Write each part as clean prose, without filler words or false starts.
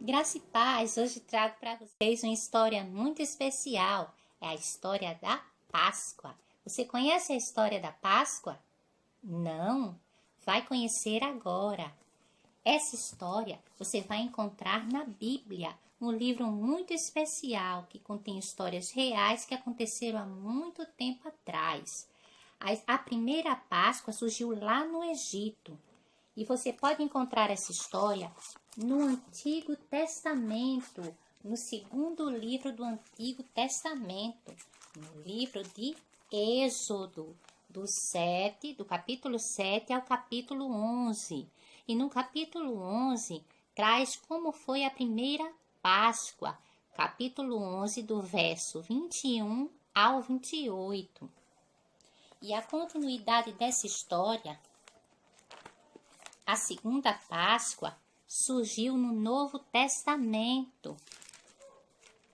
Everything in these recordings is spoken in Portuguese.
Graça e paz, hoje trago para vocês uma história muito especial. É a história da Páscoa. Você conhece a história da Páscoa? Não? Vai conhecer agora. Essa história você vai encontrar na Bíblia, um livro muito especial que contém histórias reais que aconteceram há muito tempo atrás. A primeira Páscoa surgiu lá no Egito. E você pode encontrar essa história no Antigo Testamento, no segundo livro do Antigo Testamento, no livro de Êxodo, do capítulo 7 ao capítulo 11. E no capítulo 11 traz como foi a primeira Páscoa, capítulo 11, do verso 21 ao 28. E a continuidade dessa história, a segunda Páscoa, surgiu no Novo Testamento.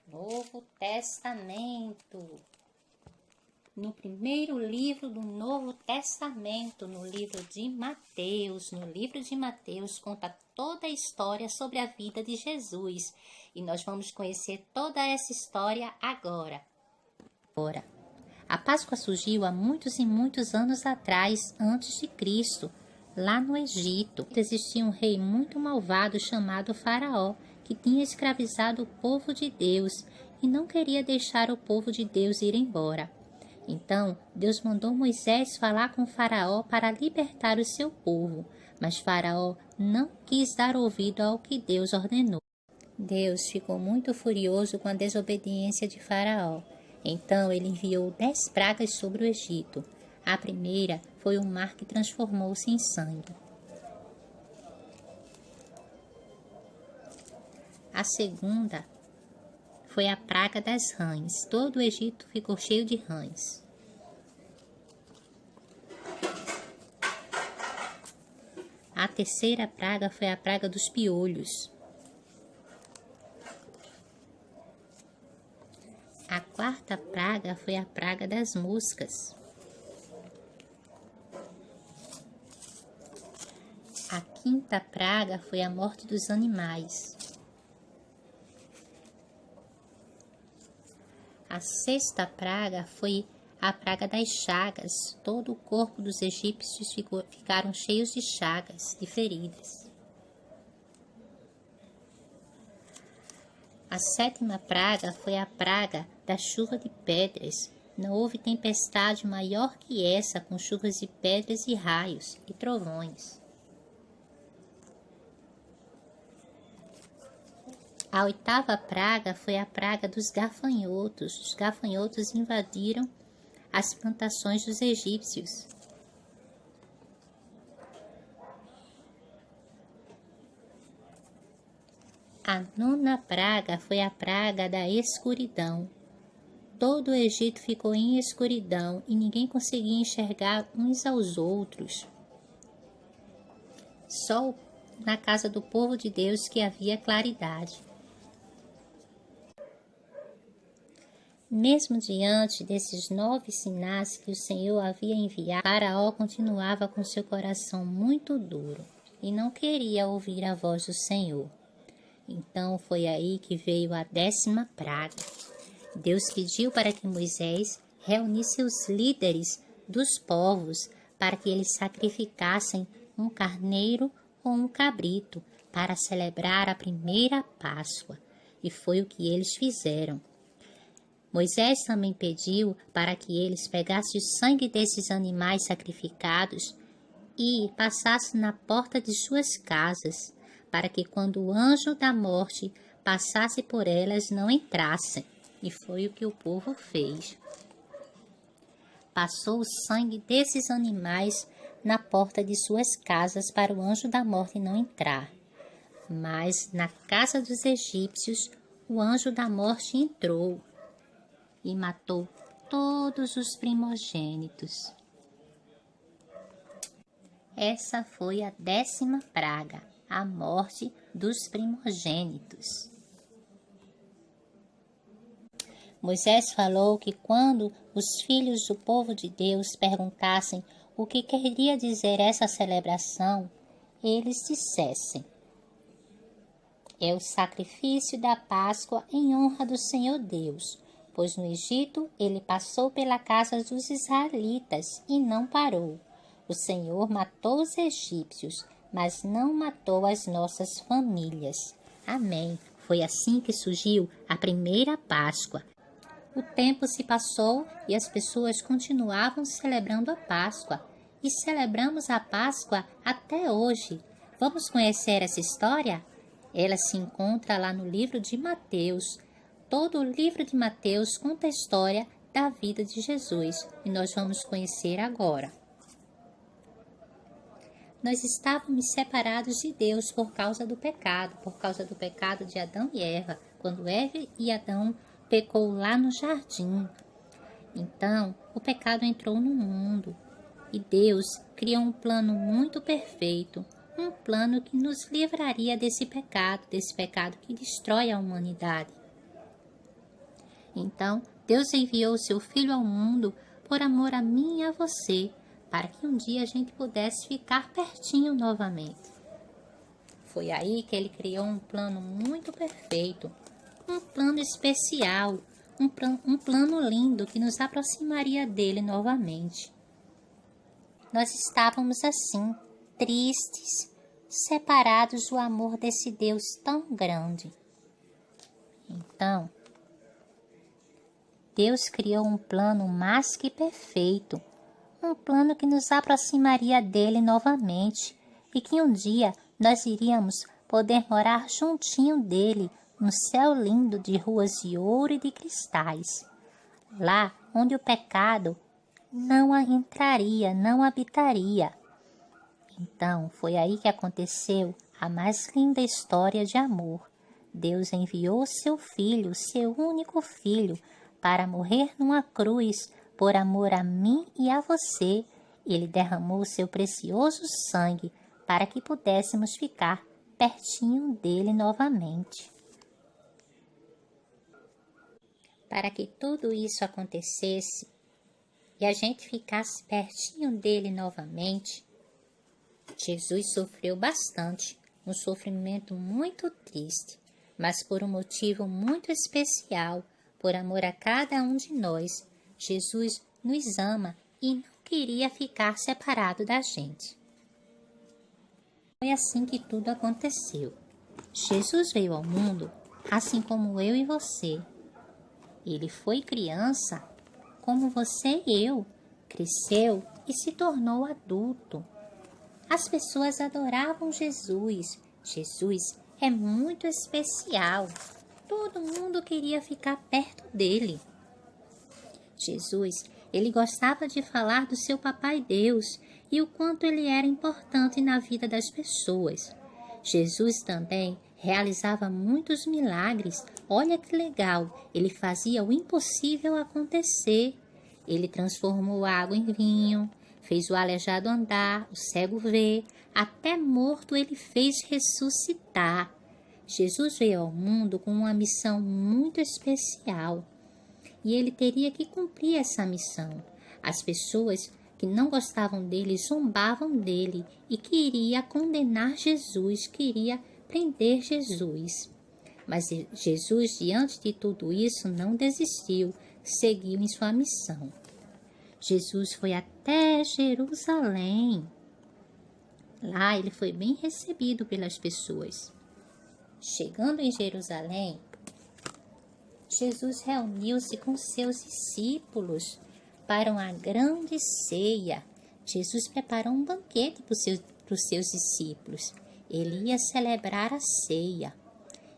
Novo Testamento. No primeiro livro do Novo Testamento, no livro de Mateus. No livro de Mateus conta toda a história sobre a vida de Jesus. E nós vamos conhecer toda essa história agora. A Páscoa surgiu há muitos e muitos anos atrás, antes de Cristo. Lá no Egito, existia um rei muito malvado chamado Faraó, que tinha escravizado o povo de Deus e não queria deixar o povo de Deus ir embora. Então, Deus mandou Moisés falar com Faraó para libertar o seu povo, mas Faraó não quis dar ouvido ao que Deus ordenou. Deus ficou muito furioso com a desobediência de Faraó. Então, ele enviou 10 pragas sobre o Egito. A primeira foi o mar que transformou-se em sangue. A segunda foi a praga das rãs. Todo o Egito ficou cheio de rãs. A terceira praga foi a praga dos piolhos. A quarta praga foi a praga das moscas. A quinta praga foi a morte dos animais. A sexta praga foi a praga das chagas. Todo o corpo dos egípcios ficaram cheios de chagas, de feridas. A sétima praga foi a praga da chuva de pedras. Não houve tempestade maior que essa, com chuvas de pedras e raios e trovões. A oitava praga foi a praga dos gafanhotos. Os gafanhotos invadiram as plantações dos egípcios. A nona praga foi a praga da escuridão. Todo o Egito ficou em escuridão e ninguém conseguia enxergar uns aos outros. Só na casa do povo de Deus que havia claridade. Mesmo diante desses 9 sinais que o Senhor havia enviado, Faraó continuava com seu coração muito duro e não queria ouvir a voz do Senhor. Então foi aí que veio a 10ª praga. Deus pediu para que Moisés reunisse os líderes dos povos para que eles sacrificassem um carneiro ou um cabrito para celebrar a primeira Páscoa. E foi o que eles fizeram. Moisés também pediu para que eles pegassem o sangue desses animais sacrificados e passassem na porta de suas casas, para que quando o anjo da morte passasse por elas não entrassem. E foi o que o povo fez. Passou o sangue desses animais na porta de suas casas para o anjo da morte não entrar. Mas na casa dos egípcios o anjo da morte entrou e matou todos os primogênitos. Essa foi a 10ª praga, a morte dos primogênitos. Moisés falou que quando os filhos do povo de Deus perguntassem o que queria dizer essa celebração, eles dissessem: É o sacrifício da Páscoa em honra do Senhor Deus, pois no Egito ele passou pela casa dos israelitas e não parou. O Senhor matou os egípcios, mas não matou as nossas famílias. Amém. Foi assim que surgiu a primeira Páscoa. O tempo se passou e as pessoas continuavam celebrando a Páscoa. E celebramos a Páscoa até hoje. Vamos conhecer essa história? Ela se encontra lá no livro de Mateus. Todo o livro de Mateus conta a história da vida de Jesus e nós vamos conhecer agora. Nós estávamos separados de Deus por causa do pecado de Adão e Eva, quando Eva e Adão pecou lá no jardim. Então, o pecado entrou no mundo e Deus criou um plano muito perfeito, um plano que nos livraria desse pecado que destrói a humanidade. Então, Deus enviou o seu Filho ao mundo por amor a mim e a você, para que um dia a gente pudesse ficar pertinho novamente. Foi aí que ele criou um plano muito perfeito, um plano especial, um plano lindo que nos aproximaria dele novamente. Nós estávamos assim, tristes, separados do amor desse Deus tão grande. Então, Deus criou um plano mais que perfeito, um plano que nos aproximaria dele novamente e que um dia nós iríamos poder morar juntinho dele no céu lindo de ruas de ouro e de cristais, lá onde o pecado não entraria, não habitaria. Então, foi aí que aconteceu a mais linda história de amor. Deus enviou seu filho, seu único filho, para morrer numa cruz por amor a mim e a você. Ele derramou seu precioso sangue para que pudéssemos ficar pertinho dele novamente. Para que tudo isso acontecesse e a gente ficasse pertinho dele novamente, Jesus sofreu bastante, um sofrimento muito triste, mas por um motivo muito especial, por amor a cada um de nós. Jesus nos ama e não queria ficar separado da gente. Foi assim que tudo aconteceu. Jesus veio ao mundo assim como eu e você. Ele foi criança como você e eu, cresceu e se tornou adulto. As pessoas adoravam Jesus. Jesus é muito especial. Todo mundo queria ficar perto dele. Jesus, ele gostava de falar do seu Papai Deus e o quanto ele era importante na vida das pessoas. Jesus também realizava muitos milagres. Olha que legal, ele fazia o impossível acontecer. Ele transformou a água em vinho, fez o aleijado andar, o cego ver, até morto ele fez ressuscitar. Jesus veio ao mundo com uma missão muito especial e ele teria que cumprir essa missão. As pessoas que não gostavam dele zombavam dele e queria condenar Jesus, queria prender Jesus. Mas Jesus, diante de tudo isso, não desistiu, seguiu em sua missão. Jesus foi até Jerusalém. Lá ele foi bem recebido pelas pessoas. Chegando em Jerusalém, Jesus reuniu-se com seus discípulos para uma grande ceia. Jesus preparou um banquete para os seus discípulos. Ele ia celebrar a ceia.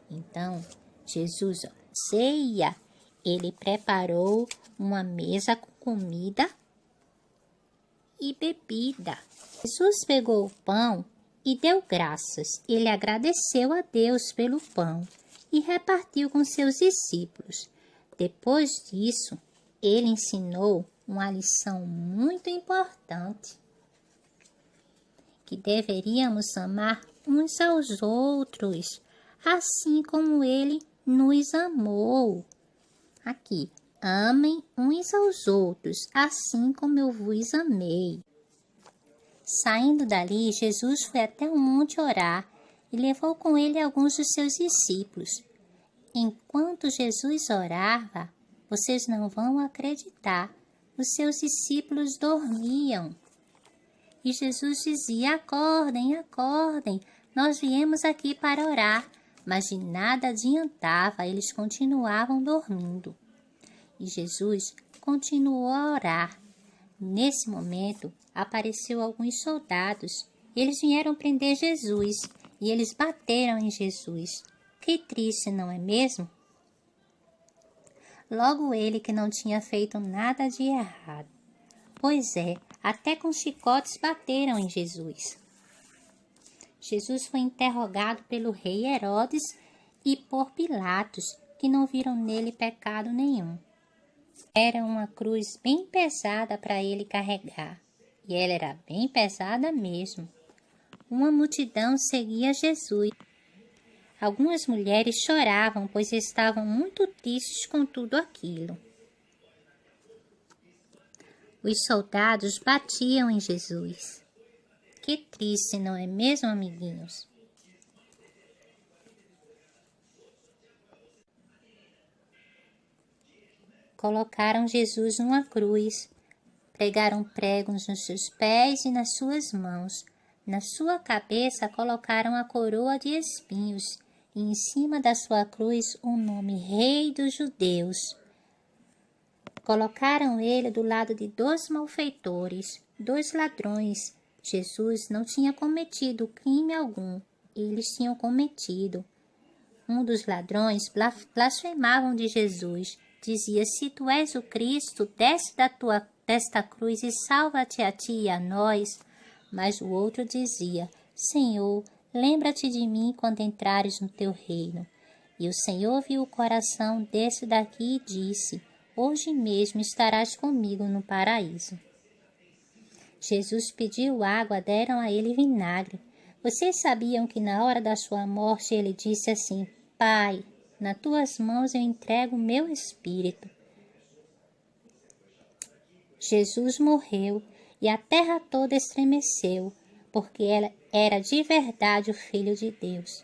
Então, Jesus, ceia, ele preparou uma mesa com comida e bebida. Jesus pegou o pão e deu graças. Ele agradeceu a Deus pelo pão e repartiu com seus discípulos. Depois disso, ele ensinou uma lição muito importante, que deveríamos amar uns aos outros, assim como ele nos amou. Aqui, amem uns aos outros, assim como eu vos amei. Saindo dali, Jesus foi até o monte orar e levou com ele alguns dos seus discípulos. Enquanto Jesus orava, vocês não vão acreditar, os seus discípulos dormiam. E Jesus dizia: acordem, acordem, nós viemos aqui para orar. Mas de nada adiantava, eles continuavam dormindo. E Jesus continuou a orar. Nesse momento, apareceu alguns soldados. Eles vieram prender Jesus e eles bateram em Jesus. Que triste, não é mesmo? Logo ele que não tinha feito nada de errado. Pois é, até com chicotes bateram em Jesus. Jesus foi interrogado pelo rei Herodes e por Pilatos, que não viram nele pecado nenhum. Era uma cruz bem pesada para ele carregar, e ela era bem pesada mesmo. Uma multidão seguia Jesus. Algumas mulheres choravam, pois estavam muito tristes com tudo aquilo. Os soldados batiam em Jesus. Que triste, não é mesmo, amiguinhos? Colocaram Jesus numa cruz, pregaram pregos nos seus pés e nas suas mãos. Na sua cabeça colocaram a coroa de espinhos e em cima da sua cruz o nome Rei dos Judeus. Colocaram ele do lado de 2 malfeitores, 2 ladrões. Jesus não tinha cometido crime algum, eles tinham cometido. Um dos ladrões blasfemavam de Jesus, dizia: se tu és o Cristo, desce desta cruz e salva-te a ti e a nós. Mas o outro dizia: Senhor, lembra-te de mim quando entrares no teu reino. E o Senhor viu o coração desse daqui e disse: hoje mesmo estarás comigo no paraíso. Jesus pediu água, deram a ele vinagre. Vocês sabiam que na hora da sua morte ele disse assim: Pai, nas tuas mãos eu entrego o meu espírito. Jesus morreu e a terra toda estremeceu, porque ela era de verdade o Filho de Deus.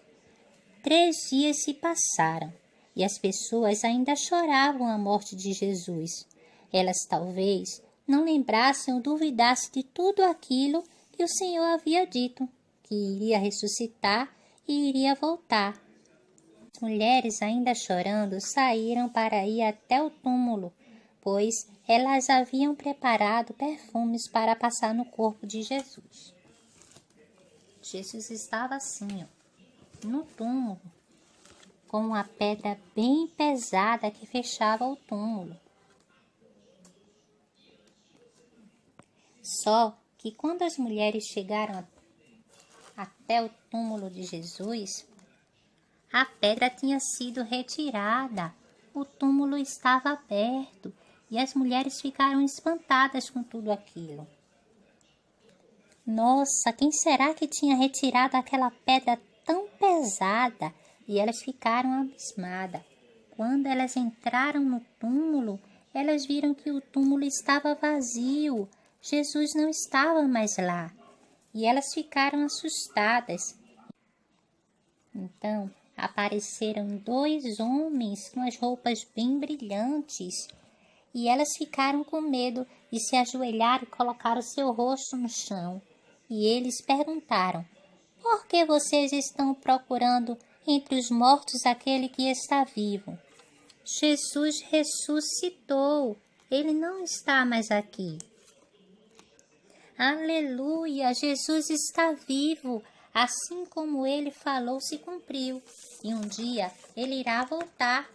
3 dias se passaram e as pessoas ainda choravam a morte de Jesus. Elas talvez não lembrassem ou duvidassem de tudo aquilo que o Senhor havia dito, que iria ressuscitar e iria voltar. As mulheres, ainda chorando, saíram para ir até o túmulo, pois elas haviam preparado perfumes para passar no corpo de Jesus. Jesus estava assim, no túmulo, com uma pedra bem pesada que fechava o túmulo. Só que quando as mulheres chegaram até o túmulo de Jesus, a pedra tinha sido retirada, o túmulo estava aberto e as mulheres ficaram espantadas com tudo aquilo. Nossa, quem será que tinha retirado aquela pedra tão pesada? E elas ficaram abismadas. Quando elas entraram no túmulo, elas viram que o túmulo estava vazio. Jesus não estava mais lá. E elas ficaram assustadas. Então, apareceram 2 homens com as roupas bem brilhantes. E elas ficaram com medo e se ajoelharam e colocaram seu rosto no chão. E eles perguntaram: por que vocês estão procurando entre os mortos aquele que está vivo? Jesus ressuscitou. Ele não está mais aqui. Aleluia! Jesus está vivo. Assim como ele falou, se cumpriu. E um dia ele irá voltar.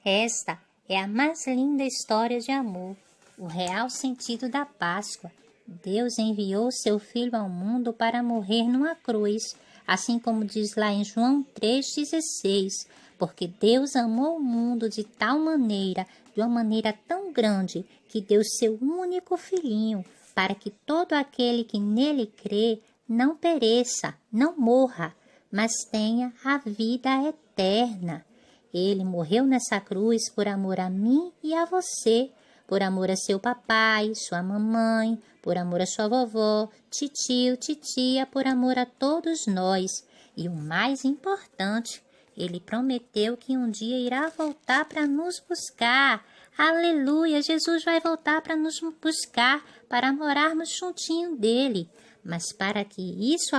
Esta é a mais linda história de amor, o real sentido da Páscoa. Deus enviou seu Filho ao mundo para morrer numa cruz, assim como diz lá em João 3,16, porque Deus amou o mundo de tal maneira, de uma maneira tão grande, que deu seu único filhinho, para que todo aquele que nele crê não pereça, não morra, mas tenha a vida eterna. Ele morreu nessa cruz por amor a mim e a você, por amor a seu papai, sua mamãe, por amor a sua vovó, titio, titia, por amor a todos nós. E o mais importante, ele prometeu que um dia irá voltar para nos buscar. Aleluia! Jesus vai voltar para nos buscar, para morarmos juntinho dele. Mas para que isso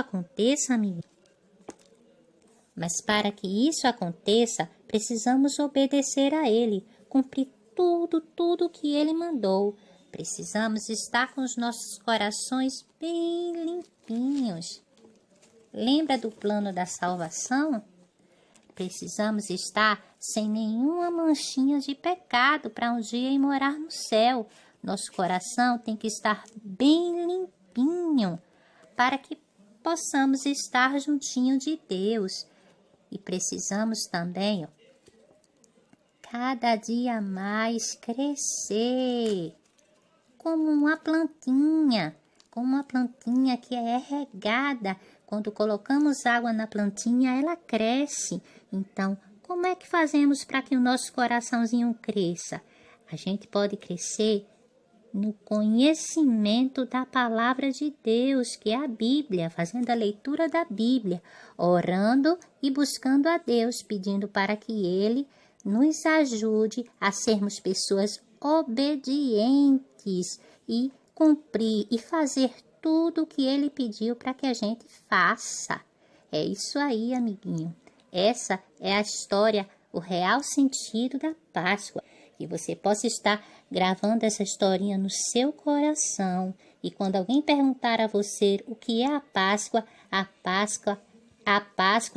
aconteça, precisamos obedecer a ele, cumprir tudo que ele mandou. Precisamos estar com os nossos corações bem limpinhos. Lembra do plano da salvação? Precisamos estar sem nenhuma manchinha de pecado para um dia ir morar no céu. Nosso coração tem que estar bem limpinho para que possamos estar juntinho de Deus. E precisamos também, cada dia mais crescer como uma plantinha que é regada. Quando colocamos água na plantinha, ela cresce. Então, como é que fazemos para que o nosso coraçãozinho cresça? A gente pode crescer no conhecimento da palavra de Deus, que é a Bíblia, fazendo a leitura da Bíblia, orando e buscando a Deus, pedindo para que Ele nos ajude a sermos pessoas obedientes e cumprir e fazer tudo o que Ele pediu para que a gente faça. É isso aí, amiguinho. Essa é a história, o real sentido da Páscoa. Que você possa estar gravando essa historinha no seu coração. E quando alguém perguntar a você o que é a Páscoa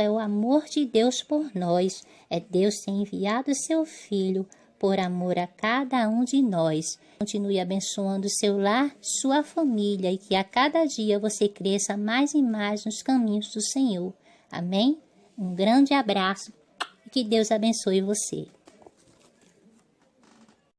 é o amor de Deus por nós. É Deus ter enviado seu Filho por amor a cada um de nós. Continue abençoando seu lar, sua família e que a cada dia você cresça mais e mais nos caminhos do Senhor. Amém? Um grande abraço e que Deus abençoe você.